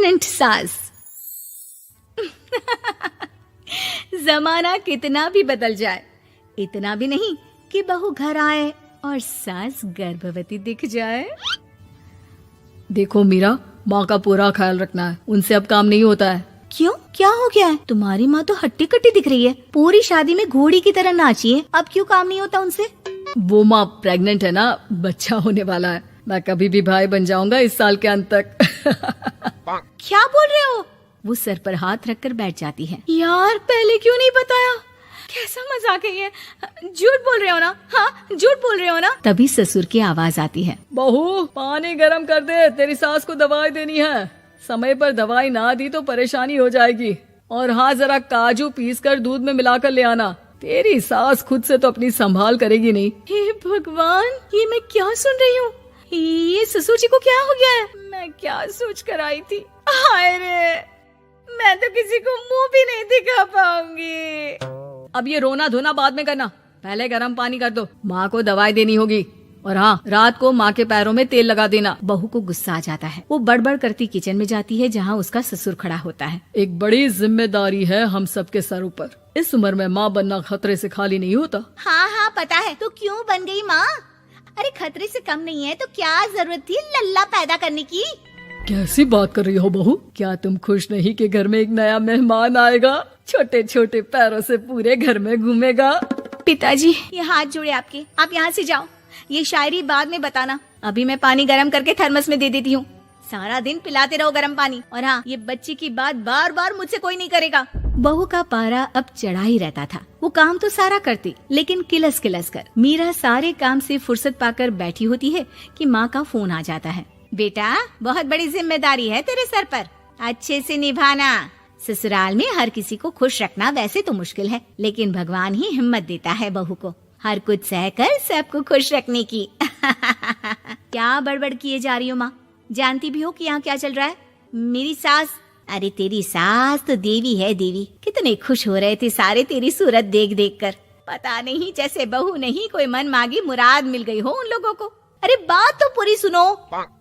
Pregnant सास। जमाना कितना भी बदल जाए, इतना भी नहीं कि बहू घर आए और सास गर्भवती दिख जाए। देखो मीरा, माँ का पूरा ख्याल रखना है, उनसे अब काम नहीं होता है। क्यों, क्या हो गया है? तुम्हारी माँ तो हट्टी कट्टी दिख रही है, पूरी शादी में घोड़ी की तरह नाची है, अब क्यों काम नहीं होता उनसे? वो माँ प्रेग्नेंट है ना, बच्चा होने वाला है। मैं कभी भी भाई बन जाऊंगा इस साल के अंत तक। क्या बोल रहे हो? वो सर पर हाथ रखकर बैठ जाती है। यार, पहले क्यों नहीं बताया? कैसा मजाक है ये? झूठ बोल रहे हो ना? हाँ, झूठ बोल रहे हो ना? तभी ससुर की आवाज आती है। बहू, पानी गरम कर दे, तेरी सास को दवाई देनी है। समय पर दवाई ना दी तो परेशानी हो जाएगी। और हाँ, जरा काजू पीस कर दूध में मिलाकर ले आना। तेरी सास खुद से तो अपनी संभाल करेगी नहीं। हे भगवान, ये मैं क्या सुन रही हूँ? ये ससुर जी को क्या हो गया है? मैं क्या सोच कर आई थी? हाय रे, मैं तो किसी को मुंह भी नहीं दिखा पाऊंगी। अब ये रोना धोना बाद में करना, पहले गर्म पानी कर दो, माँ को दवाई देनी होगी। और हाँ, रात को माँ के पैरों में तेल लगा देना। बहू को गुस्सा आ जाता है, वो बड़बड़ करती किचन में जाती है जहाँ उसका ससुर खड़ा होता है। एक बड़ी जिम्मेदारी है हम सबके सर ऊपर। इस उम्र में माँ बनना खतरे से खाली नहीं होता। हाँ हाँ पता है, तो क्यों बन गई माँ? अरे खतरे से कम नहीं है तो क्या जरूरत थी लल्ला पैदा करने की? कैसी बात कर रही हो बहू? क्या तुम खुश नहीं कि घर में एक नया मेहमान आएगा, छोटे छोटे पैरों से पूरे घर में घूमेगा? पिताजी, ये हाथ जोड़े आपके, आप यहाँ से जाओ। ये शायरी बाद में बताना, अभी मैं पानी गरम करके थर्मस में दे देती हूँ। सारा दिन पिलाते रहो गरम पानी। और हाँ, ये बच्ची की बात बार बार मुझसे कोई नहीं करेगा। बहू का पारा अब चढ़ा ही रहता था। वो काम तो सारा करती, लेकिन किलस किलस कर। मीरा सारे काम से फुर्सत पाकर बैठी होती है कि माँ का फोन आ जाता है। बेटा, बहुत बड़ी जिम्मेदारी है तेरे सर पर, अच्छे से निभाना। ससुराल में हर किसी को खुश रखना वैसे तो मुश्किल है, लेकिन भगवान ही हिम्मत देता है बहू को हर कुछ सहकर सबको खुश रखने की। क्या बड़बड़ किए जा रही हो माँ? जानती भी हो कि यहाँ क्या चल रहा है? मेरी सास, अरे तेरी सास तो देवी है देवी। कितने खुश हो रहे थे सारे तेरी सूरत देख देख कर। पता नहीं जैसे बहू नहीं कोई मन मांगी मुराद मिल गई हो उन लोगों को। अरे बात तो पूरी सुनो।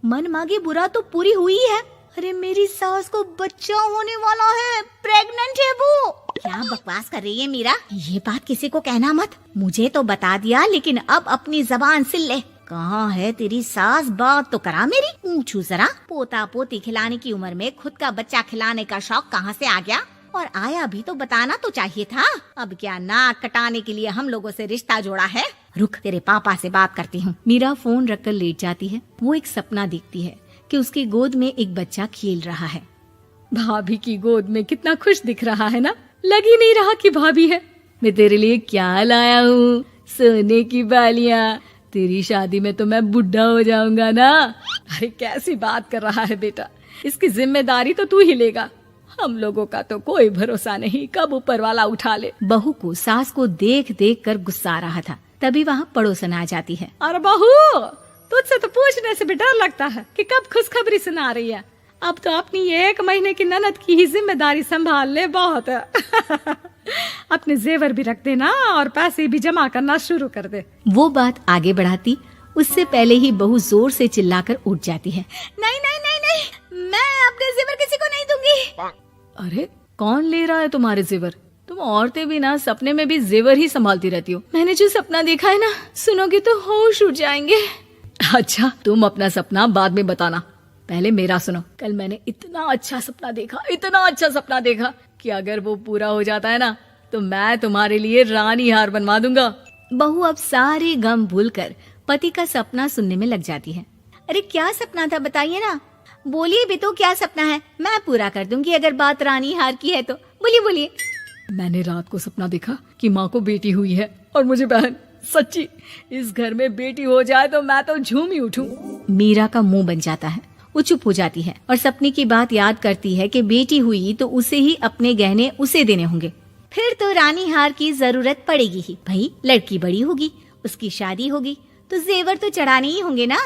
मन मांगी बुरा तो पूरी हुई है। अरे मेरी सास को बच्चा होने वाला है, प्रेग्नेंट है वो। क्या बकवास कर रही है मीरा? ये बात किसी को कहना मत। मुझे तो बता दिया, लेकिन अब अपनी जबान सिल ले। कहाँ है तेरी सास? बात तो करा मेरी। पूछू जरा, पोता पोती खिलाने की उम्र में खुद का बच्चा खिलाने का शौक कहाँ से आ गया? और आया भी तो बताना तो चाहिए था। अब क्या नाक कटाने के लिए हम लोगों से रिश्ता जोड़ा है? रुक, तेरे पापा से बात करती हूँ। मीरा फोन रखकर लेट जाती है। वो एक सपना देखती है कि उसकी गोद में एक बच्चा खेल रहा है। भाभी की गोद में कितना खुश दिख रहा है ना, लग ही नहीं रहा कि भाभी है। मैं तेरे लिए क्या लाया हूँ, सोने की बालियाँ। तेरी शादी में तो मैं बुढ़ा हो जाऊंगा ना। अरे कैसी बात कर रहा है बेटा, इसकी जिम्मेदारी तो तू ही लेगा। हम लोगों का तो कोई भरोसा नहीं, कब ऊपर वाला उठा ले। बहू को सास को देख देख कर गुस्सा आ रहा था। तभी वहाँ पड़ोसन आ जाती है। अरे बहू, तुझसे तो पूछने से भी डर लगता है कि कब खुशखबरी सुना रही है। अब तो अपनी 1 महीने की ननद की ही जिम्मेदारी संभाल ले, बहुत है। अपने जेवर भी रख देना और पैसे भी जमा करना शुरू कर दे। वो बात आगे बढ़ाती उससे पहले ही बहू जोर से चिल्लाकर उठ जाती है। नहीं नहीं नहीं नहीं, मैं अपने जेवर किसी को नहीं दूंगी। अरे कौन ले रहा है तुम्हारे जेवर? तुम औरतें भी ना सपने में भी जेवर ही संभालती रहती हो। मैंने जो सपना देखा है ना, सुनोगे तो होश उड़ जाएंगे। अच्छा, तुम अपना सपना बाद में बताना, पहले मेरा सुनो। कल मैंने इतना अच्छा सपना देखा, इतना अच्छा सपना देखा कि अगर वो पूरा हो जाता है ना तो मैं तुम्हारे लिए रानी हार बनवा दूंगा। बहू अब सारे गम भूलकर पति का सपना सुनने में लग जाती है। अरे क्या सपना था, बताइए ना। बोलिए भी तो, क्या सपना है? मैं पूरा कर दूंगी अगर बात रानी हार की है तो। बोलिए बोलिए। मैंने रात को सपना देखा कि माँ को बेटी हुई है और मुझे बहन। सच्ची, इस घर में बेटी हो जाए तो मैं तो झूम ही उठूं। मीरा का मुंह बन जाता है। वो चुप हो जाती है और सपने की बात याद करती है कि बेटी हुई तो उसे ही अपने गहने उसे देने होंगे। फिर तो रानी हार की जरूरत पड़ेगी ही। भाई लड़की बड़ी होगी, उसकी शादी होगी तो जेवर तो चढ़ाने ही होंगे ना,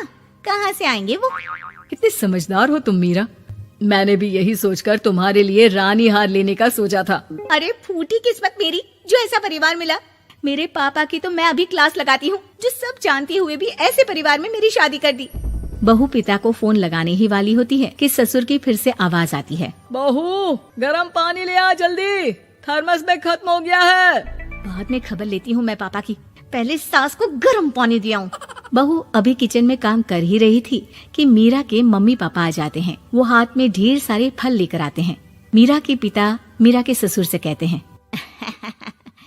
कहाँ से आएंगे वो? कितने समझदार हो तुम मीरा। मैंने भी यही सोचकर तुम्हारे लिए रानी हार लेने का सोचा था। अरे फूटी किस्मत मेरी जो ऐसा परिवार मिला। मेरे पापा की तो मैं अभी क्लास लगाती हूँ, जो सब जानते हुए भी ऐसे परिवार में मेरी शादी कर दी। बहू पिता को फोन लगाने ही वाली होती है कि ससुर की फिर से आवाज आती है। बहू, गरम पानी ले आ जल्दी, थर्मस में खत्म हो गया है। बाद में खबर लेती हूँ मैं पापा की, पहले सास को गर्म पानी दिया हूँ। बहू अभी किचन में काम कर ही रही थी कि मीरा के मम्मी पापा आ जाते हैं। वो हाथ में ढेर सारे फल लेकर आते हैं। मीरा के पिता मीरा के ससुर से कहते हैं,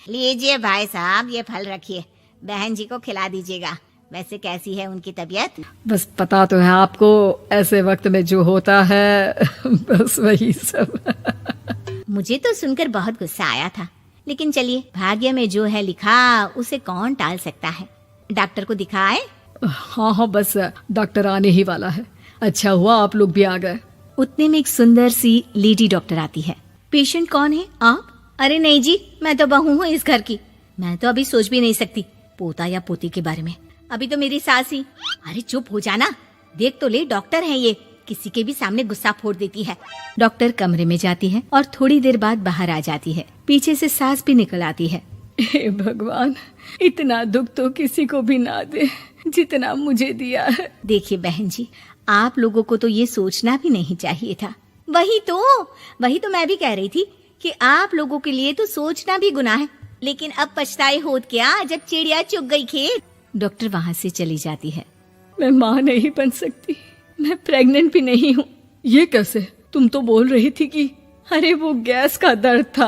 लीजिए भाई साहब, ये फल रखिए, बहन जी को खिला दीजिएगा। वैसे कैसी है उनकी तबीयत? बस पता तो है आपको, ऐसे वक्त में जो होता है बस वही सब। मुझे तो सुनकर बहुत गुस्सा आया था, लेकिन चलिए, भाग्य में जो है लिखा उसे कौन टाल सकता है। डॉक्टर को दिखाए? हाँ, बस डॉक्टर आने ही वाला है। अच्छा हुआ आप लोग भी आ गए। उतने में एक सुंदर सी लेडी डॉक्टर आती है। पेशेंट कौन है आप? अरे नहीं जी, मैं तो बहू हूँ इस घर की। मैं तो अभी सोच भी नहीं सकती पोता या पोती के बारे में। अभी तो मेरी सास ही। अरे चुप हो जाना, देख तो ले, डॉक्टर है ये, किसी के भी सामने गुस्सा फोड़ देती है। डॉक्टर कमरे में जाती है और थोड़ी देर बाद बाहर आ जाती है। पीछे से सास भी निकल आती है। हे भगवान, इतना दुख तो किसी को भी ना दे जितना मुझे दिया है। देखिए बहन जी, आप लोगों को तो ये सोचना भी नहीं चाहिए था। वही तो मैं भी कह रही थी कि आप लोगों के लिए तो सोचना भी गुनाह है, लेकिन अब पछताए होत क्या जब चिड़िया चुग गई खेत। डॉक्टर वहाँ से चली जाती है। मैं माँ नहीं बन सकती, मैं प्रेग्नेंट भी नहीं हूँ। ये कैसे? तुम तो बोल रही थी कि अरे वो गैस का दर्द था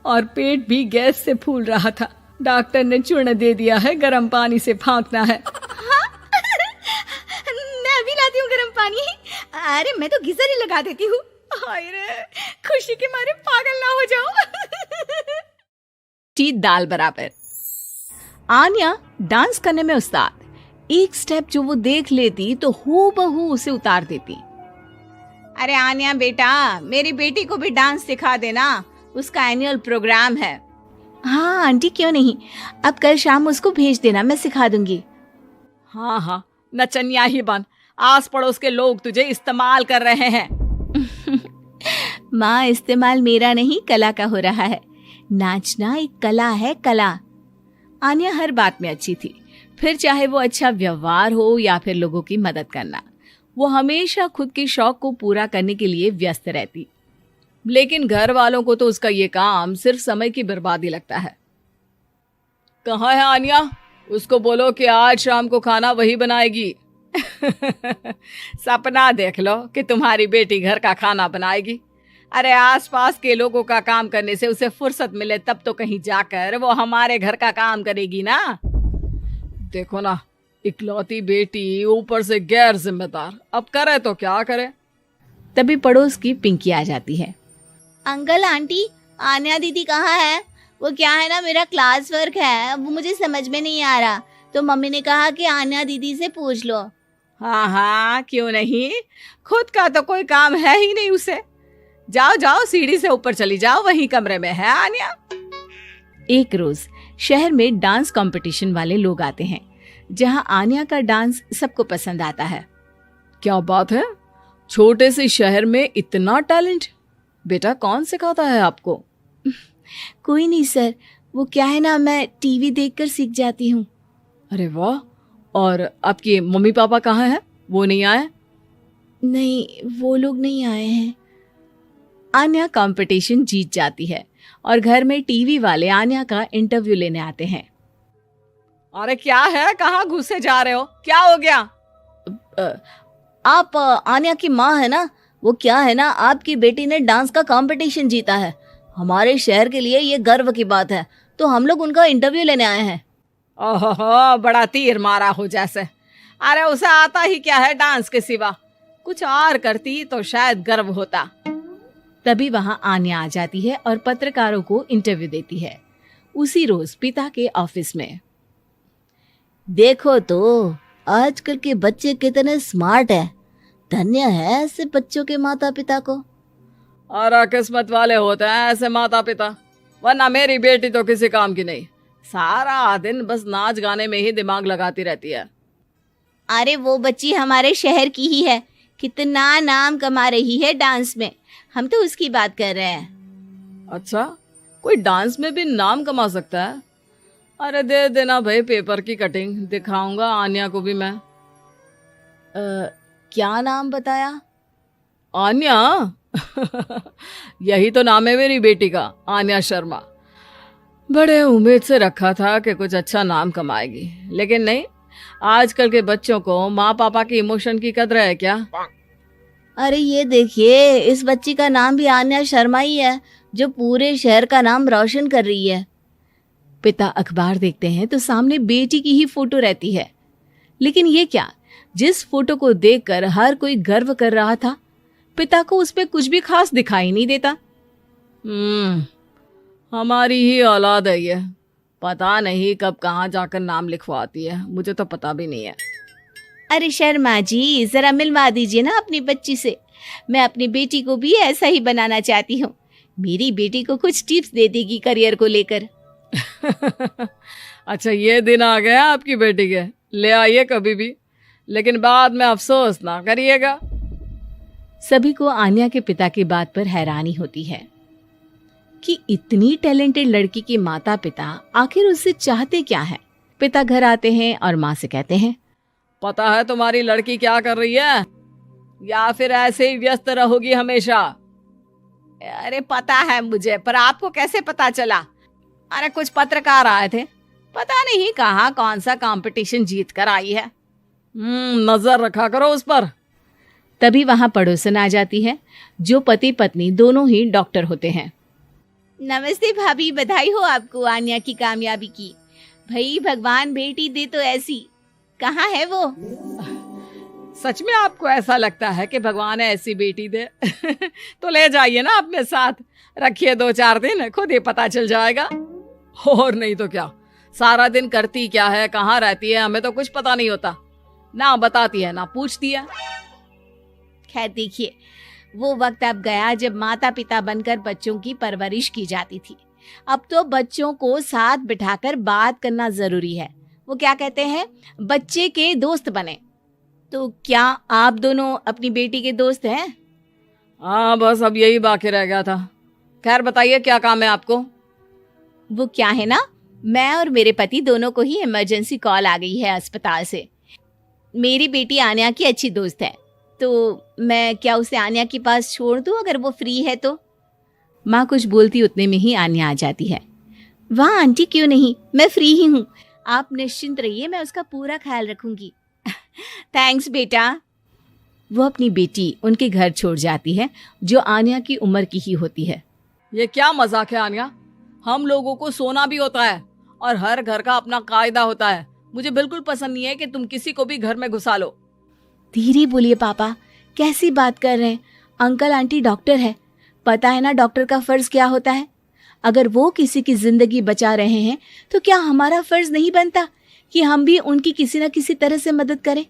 और पेट भी गैस से फूल रहा था। डॉक्टर ने चूर्ण दे दिया है, गर्म पानी से फाँकना है। हाँ? मैं अभी लाती हूँ गर्म पानी। अरे मैं तो गीजर ही लगा देती हूँ। हाय रे, खुशी के मारे पागल ना हो जाओ। दाल बराबर। आन्या डांस करने में उस्ताद। एक स्टेप जो वो देख लेती तो हूबहू उसे उतार देती। अरे आन्या बेटा, मेरी बेटी को भी डांस सिखा देना, उसका एनुअल प्रोग्राम है। हाँ आंटी, क्यों नहीं, अब कल शाम उसको भेज देना, मैं सिखा दूंगी। हाँ, नचनिया ही बन, आस पड़ोस के लोग तुझे इस्तेमाल कर रहे हैं। माँ, इस्तेमाल मेरा नहीं कला का हो रहा है। नाचना एक कला है, कला। आन्या हर बात में अच्छी थी, फिर चाहे वो अच्छा व्यवहार हो या फिर लोगों की मदद करना। वो हमेशा खुद के शौक को पूरा करने के लिए व्यस्त रहती, लेकिन घर वालों को तो उसका ये काम सिर्फ समय की बर्बादी लगता है। कहाँ है आन्या? उसको बोलो कि आज शाम को खाना वही बनाएगी। सपना देख लो कि तुम्हारी बेटी घर का खाना बनाएगी। अरे आसपास के लोगों का काम करने से उसे फुर्सत मिले तब तो कहीं जाकर वो हमारे घर का काम करेगी ना। देखो ना, इकलौती बेटी, ऊपर से गैर जिम्मेदार, अब करे तो क्या करे। तभी पड़ोस की पिंकी आ जाती है। अंकल आंटी, आन्या दीदी कहाँ है? वो क्या है ना, मेरा क्लास वर्क है, वो मुझे समझ में नहीं आ रहा, तो मम्मी ने कहा कि आन्या दीदी से पूछ लो। हाँ, क्यों नहीं, खुद का तो कोई काम है ही नहीं उसे। जाओ, सीढ़ी से ऊपर चली जाओ, वही कमरे में है आन्या। एक रोज शहर में डांस कंपटीशन वाले लोग आते हैं, जहां आन्या का डांस सबको पसंद आता है। क्या बात है, छोटे से शहर में इतना टैलेंट। बेटा कौन सिखाता है आपको? कोई नहीं सर, वो क्या है ना, मैं टीवी देखकर सीख जाती हूँ। अरे वाह, और आपके मम्मी पापा कहाँ हैं? वो नहीं आए? नहीं, वो लोग नहीं आए हैं। आन्या कंपटीशन जीत जाती है और घर में टीवी वाले आन्या का इंटरव्यू लेने आते हैं। अरे क्या है, कहाँ घुसे जा रहे हो, क्या हो गया? आप आन्या की माँ है ना? वो क्या है ना, आपकी बेटी ने डांस का कंपटीशन जीता है, हमारे शहर के लिए ये गर्व की बात है, तो हम लोग उनका इंटरव्यू लेने आए हैं। ओहो, बड़ा तीर मारा हो जैसे। अरे उसे आता ही क्या है डांस के सिवा, कुछ और करती तो शायद गर्व होता। तभी वहां आन्या आ जाती है और पत्रकारों को इंटरव्यू देती है। उसी रोज पिता के ऑफिस में। देखो तो आजकल के बच्चे कितने स्मार्ट हैं, धन्य है ऐसे बच्चों के माता पिता को। और किस्मत वाले होते हैं ऐसे माता पिता, वरना मेरी बेटी तो किसी काम की नहीं, सारा दिन बस नाच गाने में ही दिमाग लगाती रहती है। अरे वो बच्ची हमारे शहर की ही है, कितना नाम कमा रही है डांस में, हम तो उसकी बात कर रहे हैं। अच्छा, कोई डांस में भी नाम कमा सकता है? अरे दे देना भाई पेपर की कटिंग, दिखाऊंगा आन्या को भी मैं। क्या नाम बताया? आन्या। यही तो नाम है मेरी बेटी का, आन्या शर्मा। बड़े उम्मीद से रखा था कि कुछ अच्छा नाम कमाएगी, लेकिन नहीं। आजकल के बच्चों को माँ पापा की इमोशन की कदर है क्या? अरे ये देखिए, इस बच्ची का नाम भी आन्या शर्मा ही है, जो पूरे शहर का नाम रोशन कर रही है। पिता अखबार देखते हैं तो सामने बेटी की ही फोटो रहती है। लेकिन ये क्या, जिस फोटो को देखकर हर कोई गर्व कर रहा था, पिता को उस पे कुछ भी खास दिखाई नहीं देता। हमारी ही औलाद है ये। पता नहीं कब कहाँ जाकर नाम लिखवाती है, मुझे तो पता भी नहीं है। अरे शर्मा जी, जरा मिलवा दीजिए ना अपनी बच्ची से। मैं अपनी बेटी को भी ऐसा ही बनाना चाहती हूँ। मेरी बेटी को कुछ टिप्स दे देगी करियर को लेकर। अच्छा, ये दिन आ गया आपकी बेटी के, ले आइए कभी भी, लेकिन बाद में अफसोस ना करिएगा। सभी को आन्या के पिता की बात पर हैरानी होती है कि इतनी टैलेंटेड लड़की के माता पिता आखिर उससे चाहते क्या है। पिता घर आते हैं और माँ से कहते हैं, पता है तुम्हारी लड़की क्या कर रही है, या फिर ऐसे ही व्यस्त रहोगी हमेशा? अरे पता है मुझे, पर आपको कैसे पता चला? अरे कुछ पत्रकार आए थे, पता नहीं कहाँ कौन सा कंपटीशन जीत कर आई है। नजर रखा करो उस पर। तभी वहां पड़ोसन आ जाती है, जो पति पत्नी दोनों ही डॉक्टर होते हैं। नमस्ते भाभी, बधाई हो आपको आन्या की कामयाबी की। भाई भगवान बेटी दे तो ऐसी। कहाँ है वो? सच में आपको ऐसा लगता है कि भगवान ऐसी बेटी दे? तो ले जाइए ना अपने साथ, रखिए 2-4 दिन, खुद ही पता चल जाएगा। और नहीं तो क्या, सारा दिन करती क्या है, कहाँ रहती है, हमें तो कुछ पता नहीं होता। ना बताती है ना पूछती है। खैर देखिए, वो वक्त अब गया जब माता पिता बनकर बच्चों की परवरिश की जाती थी। अब तो बच्चों को साथ बिठाकर बात करना जरूरी है। वो क्या कहते हैं, बच्चे के दोस्त बने। तो क्या आप दोनों अपनी बेटी के दोस्त हैं? हाँ, बस अब यही बाकी रह गया था। खैर बताइए, क्या काम है आपको? वो क्या है ना, मैं और मेरे पति दोनों को ही इमरजेंसी कॉल आ गई है अस्पताल से। मेरी बेटी आन्या की अच्छी दोस्त है, तो मैं क्या उसे आन्या के पास छोड़ दूं अगर वो फ्री है तो? माँ कुछ बोलती उतने में ही आन्या आ जाती है। वाह आंटी, क्यों नहीं, मैं फ्री ही हूँ। आप निश्चिंत रहिए, मैं उसका पूरा ख्याल रखूंगी। थैंक्स बेटा। वो अपनी बेटी उनके घर छोड़ जाती है, जो आन्या की उम्र की ही होती है। ये क्या मजाक है आन्या? हम लोगों को सोना भी होता है और हर घर का अपना कायदा होता है। मुझे बिल्कुल पसंद नहीं है कि तुम किसी को भी घर में घुसा लो। धीरे बोलिए पापा, कैसी बात कर रहे हैं? अंकल आंटी डॉक्टर है, पता है ना डॉक्टर का फर्ज क्या होता है। अगर वो किसी की जिंदगी बचा रहे हैं तो क्या हमारा फर्ज नहीं बनता कि हम भी उनकी किसी न किसी तरह से मदद करें?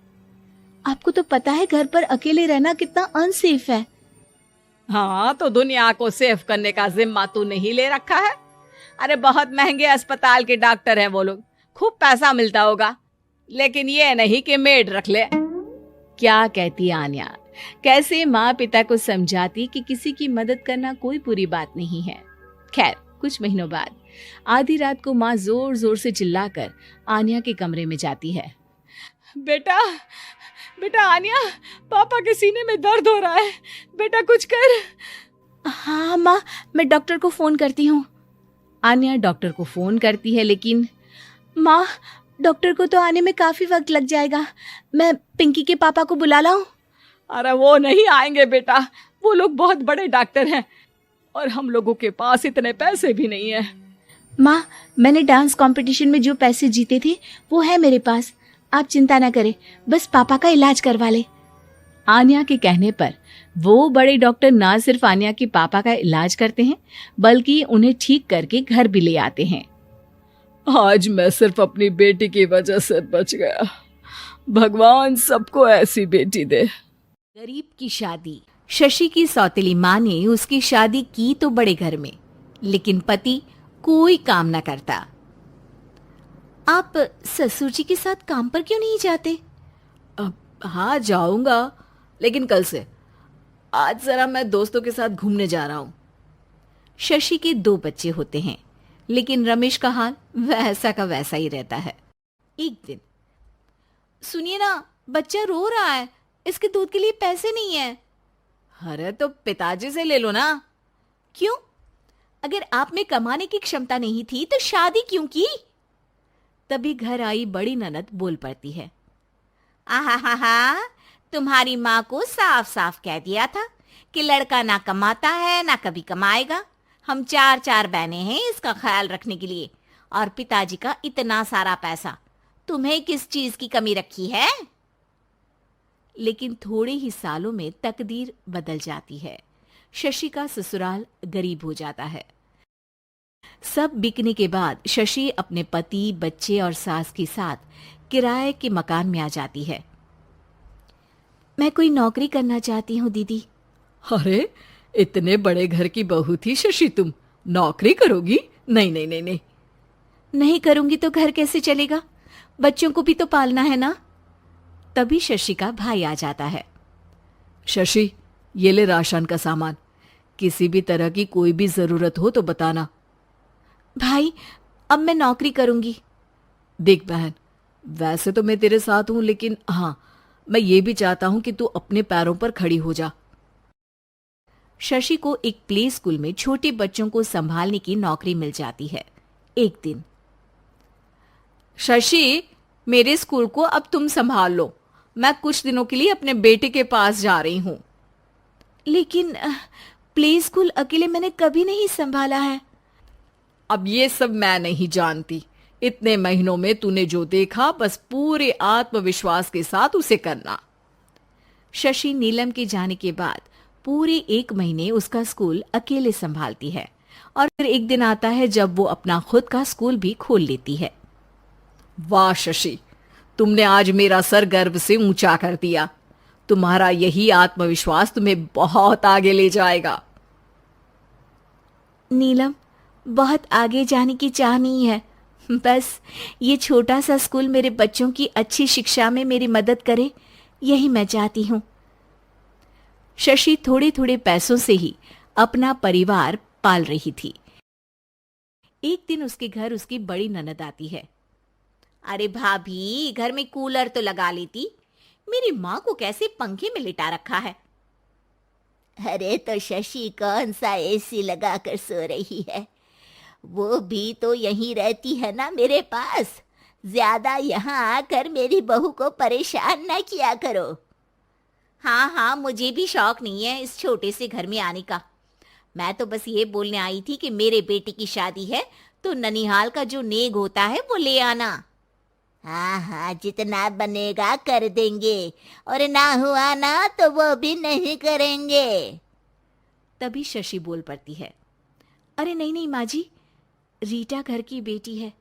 आपको तो पता है घर पर अकेले रहना कितना अनसेफ है। हाँ, तो दुनिया को सेफ करने का जिम्मा तू नहीं ले रखा है? अरे बहुत महंगे अस्पताल के डॉक्टर हैं वो लोग, खूब पैसा मिलता होगा, लेकिन ये नहीं कि मेड रख ले। क्या कहती आन्या, कैसे माँ पिता को समझाती कि किसी की मदद करना कोई बुरी बात नहीं है। खैर कुछ महीनों बाद आधी रात को माँ जोर जोर से चिल्लाकर आन्या के कमरे में जाती है। बेटा बेटा आन्या, पापा के सीने में दर्द हो रहा है, बेटा कुछ कर। हाँ माँ, मैं डॉक्टर को फोन करती हूँ। आन्या डॉक्टर को फोन करती है, लेकिन माँ डॉक्टर को तो आने में काफी वक्त लग जाएगा, मैं पिंकी के पापा को बुला लाऊं? अरे वो नहीं आएंगे बेटा, वो लोग बहुत बड़े डॉक्टर हैं और हम लोगों के पास इतने पैसे भी नहीं है। माँ मैंने डांस कंपटीशन में जो पैसे जीते थे वो है मेरे पास, आप चिंता ना करें, बस पापा का इलाज करवा ले। आन्या के कहने पर वो बड़े डॉक्टर ना सिर्फ आन्या के पापा का इलाज करते हैं, बल्कि उन्हें ठीक करके घर भी ले आते हैं। आज मैं सिर्फ अपनी बेटी की वजह से बच गया। भगवान सबको ऐसी बेटी दे। गरीब की शादी। शशि की सौतेली माँ ने उसकी शादी की तो बड़े घर में, लेकिन पति कोई काम ना करता। आप ससुर जी के साथ काम पर क्यों नहीं जाते? हाँ जाऊंगा, लेकिन कल से। आज जरा मैं दोस्तों के साथ घूमने जा रहा हूँ। शशि के 2 बच्चे होते हैं, लेकिन रमेश का हाल वैसा का वैसा ही रहता है। एक दिन, सुनिए ना, बच्चा रो रहा है, इसके दूध के लिए पैसे नहीं है। अरे तो पिताजी से ले लो ना। क्यों? अगर आप में कमाने की क्षमता नहीं थी तो शादी क्यों की? तभी घर आई बड़ी ननद बोल पड़ती है। आहा, तुम्हारी माँ को साफ साफ कह दिया था कि लड़का ना कमाता है ना कभी कमाएगा। हम चार बहनें हैं इसका ख्याल रखने के लिए, और पिताजी का इतना सारा पैसा, तुम्हें किस चीज की कमी रखी है? लेकिन थोड़े ही सालों में तकदीर बदल जाती है। शशि का ससुराल गरीब हो जाता है। सब बिकने के बाद शशि अपने पति, बच्चे और सास के साथ किराए के मकान में आ जाती है। मैं कोई नौकरी करना चाहती हूँ दीदी। अरे इतने बड़े घर की बहू थी शशि, तुम नौकरी करोगी? नहीं नहीं नहीं नहीं। नहीं करूंगी तो घर कैसे चलेगा? बच्चों को भी तो पालना है ना। तभी शशि का भाई आ जाता है। शशि, ये ले राशन का सामान, किसी भी तरह की कोई भी जरूरत हो तो बताना। भाई, अब मैं नौकरी करूंगी। देख बहन, वैसे तो मैं तेरे साथ हूं, लेकिन हाँ, मैं ये भी चाहता हूं कि तू अपने पैरों पर खड़ी हो जा। शशि को एक प्ले स्कूल में छोटे बच्चों को संभालने की नौकरी मिल जाती है। एक दिन, शशि, मेरे स्कूल को अब तुम संभाल लो, मैं कुछ दिनों के लिए अपने बेटे के पास जा रही हूं। लेकिन प्ले स्कूल अकेले मैंने कभी नहीं संभाला है। अब ये सब मैं नहीं जानती। इतने महीनों में तूने जो देखा, बस पूरे आत्मविश्वास के साथ उसे करना। शशि नीलम के जाने के बाद पूरे 1 महीने उसका स्कूल अकेले संभालती है, और फिर एक दिन आता है जब वो अपना खुद का स्कूल भी खोल लेती है। वाह शशि, तुमने आज मेरा सर गर्व से ऊंचा कर दिया। तुम्हारा यही आत्मविश्वास तुम्हें बहुत आगे ले जाएगा। नीलम, बहुत आगे जाने की चाह नहीं है, बस ये छोटा सा स्कूल मेरे बच्चों की अच्छी शिक्षा में मेरी मदद करे, यही मैं चाहती हूँ। शशि थोड़े थोड़े पैसों से ही अपना परिवार पाल रही थी। एक दिन उसके घर उसकी बड़ी ननद आती है। अरे भाभी, घर में कूलर तो लगा लेती, मेरी माँ को कैसे पंखे में लिटा रखा है? अरे तो शशि कौन सा एसी लगा कर सो रही है? वो भी तो यहीं रहती है ना मेरे पास। ज्यादा यहाँ आकर मेरी बहू को परेशान न किया करो। हाँ, मुझे भी शौक नहीं है इस छोटे से घर में आने का। मैं तो बस ये बोलने आई थी कि मेरे बेटे की शादी है तो ननिहाल का जो नेग होता है वो ले आना। हाँ, जितना बनेगा कर देंगे, और ना हुआ ना तो वो भी नहीं करेंगे। तभी शशि बोल पड़ती है। अरे नहीं माँ जी, रीटा घर की बेटी है,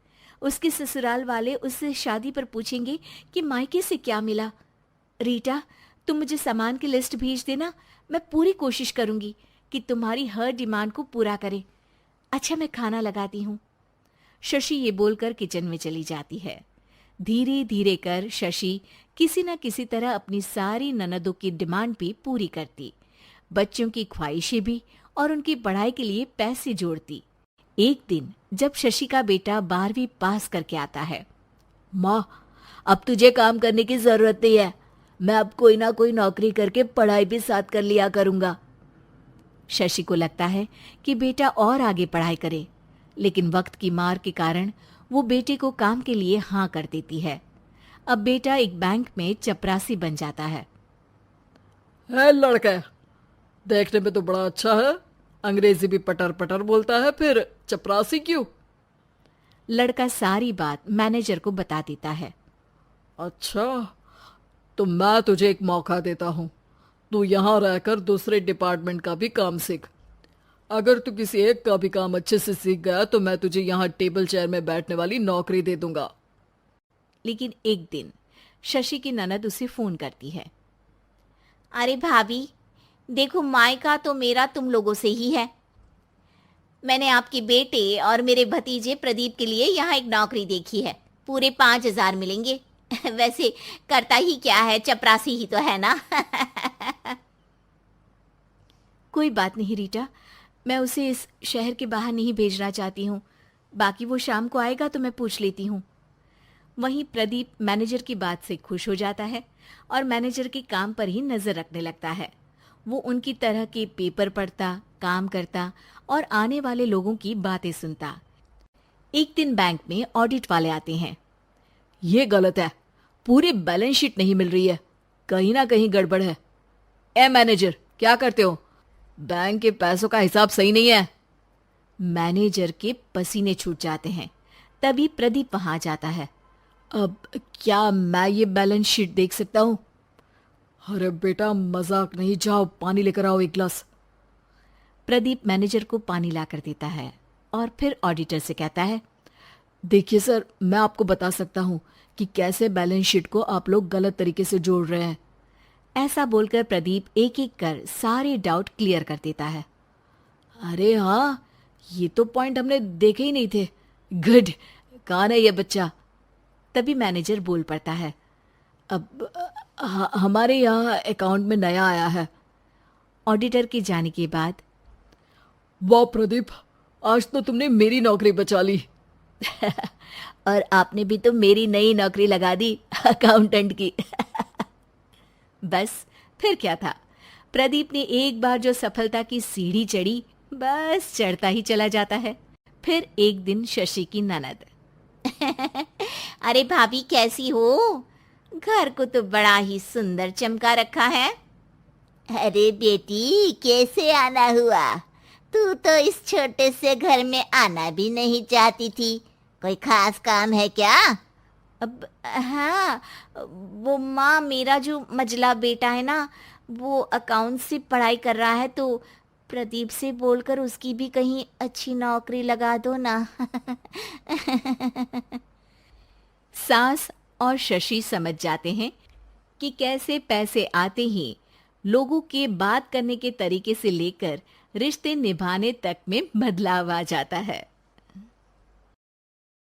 उसके ससुराल वाले उससे शादी पर पूछेंगे कि मायके से क्या मिला। रीटा, तुम मुझे सामान की लिस्ट भेज देना, मैं पूरी कोशिश करूंगी कि तुम्हारी हर डिमांड को पूरा करे। अच्छा, मैं खाना लगाती हूँ। शशि ये बोलकर किचन में चली जाती है। धीरे धीरे कर शशि किसी न किसी तरह अपनी सारी ननदों की डिमांड भी पूरी करती, बच्चों की ख्वाहिशें भी, और उनकी पढ़ाई के लिए पैसे जोड़ती। एक दिन जब शशि का बेटा 12वीं पास करके आता है। माँ, अब तुझे काम करने की जरूरत नहीं है, मैं अब कोई ना कोई नौकरी करके पढ़ाई भी साथ कर लिया करूंगा। शशि को लगता है कि बेटा और आगे पढ़ाई करे, लेकिन वक्त की मार के कारण वो बेटे को काम के लिए हाँ कर देती है। अब बेटा एक बैंक में चपरासी बन जाता है। लड़का देखने में तो बड़ा अच्छा है, अंग्रेजी भी पटर पटर बोलता है, फिर चपरासी क्यों? लड़का सारी बात मैनेजर को बता देता है। अच्छा, तो मैं तुझे एक मौका देता हूँ, तू यहाँ रहकर दूसरे डिपार्टमेंट का भी काम सीख। अगर तू किसी एक का भी काम अच्छे से सीख गया तो मैं तुझे यहाँ टेबल चेयर में बैठने वाली नौकरी दे दूंगा। लेकिन एक दिन शशि की ननद उसे फोन करती है। अरे भाभी, देखो मायका तो मेरा तुम लोगों से ही है। मैंने आपके बेटे और मेरे भतीजे प्रदीप के लिए यहाँ एक नौकरी देखी है, पूरे 5,000 मिलेंगे। वैसे करता ही क्या है, चपरासी ही तो है ना। कोई बात नहीं रीटा, मैं उसे इस शहर के बाहर नहीं भेजना चाहती हूँ, बाकी वो शाम को आएगा तो मैं पूछ लेती हूँ। वहीं प्रदीप मैनेजर की बात से खुश हो जाता है और मैनेजर के काम पर ही नजर रखने लगता है। वो उनकी तरह के पेपर पढ़ता, काम करता और आने वाले लोगों की बातें सुनता। एक दिन बैंक में ऑडिट वाले आते हैं। ये गलत है, पूरी बैलेंस शीट नहीं मिल रही है, कहीं ना कहीं गड़बड़ है। ए मैनेजर, क्या करते हो? बैंक के पैसों का हिसाब सही नहीं है। मैनेजर के पसीने छूट जाते हैं। तभी प्रदीप वहां जाता है। अब क्या मैं ये बैलेंस शीट देख सकता हूँ? अरे बेटा, मजाक नहीं, जाओ पानी लेकर आओ एक गिलास। प्रदीप मैनेजर को पानी लाकर देता है और फिर ऑडिटर से कहता है, देखिए सर, मैं आपको बता सकता हूँ कि कैसे बैलेंस शीट को आप लोग गलत तरीके से जोड़ रहे हैं। ऐसा बोलकर प्रदीप एक एक कर सारे डाउट क्लियर कर देता है। अरे हाँ, ये तो पॉइंट हमने देखे ही नहीं थे। गुड, कौन है ये बच्चा? तभी मैनेजर बोल पड़ता है, अब हमारे यहाँ अकाउंट में नया आया है। ऑडिटर के जाने के बाद, वाह प्रदीप, आज तो तुमने मेरी नौकरी बचा ली। और आपने भी तो मेरी नई नौकरी लगा दी, अकाउंटेंट की। बस फिर क्या था, प्रदीप ने एक बार जो सफलता की सीढ़ी चढ़ी, बस चढ़ता ही चला जाता है। फिर एक दिन शशि की ननद, अरे भाभी कैसी हो? घर को तो बड़ा ही सुंदर चमका रखा है। अरे बेटी, कैसे आना हुआ? तू तो इस छोटे से घर में आना भी नहीं चाहती थी, कोई खास काम है क्या? अब हाँ, वो माँ, मेरा जो मजला बेटा है ना, वो अकाउंट से पढ़ाई कर रहा है, तो प्रदीप से बोलकर उसकी भी कहीं अच्छी नौकरी लगा दो ना। सास और शशि समझ जाते हैं कि कैसे पैसे आते ही लोगों के बात करने के तरीके से लेकर रिश्ते निभाने तक में बदलाव आ जाता है।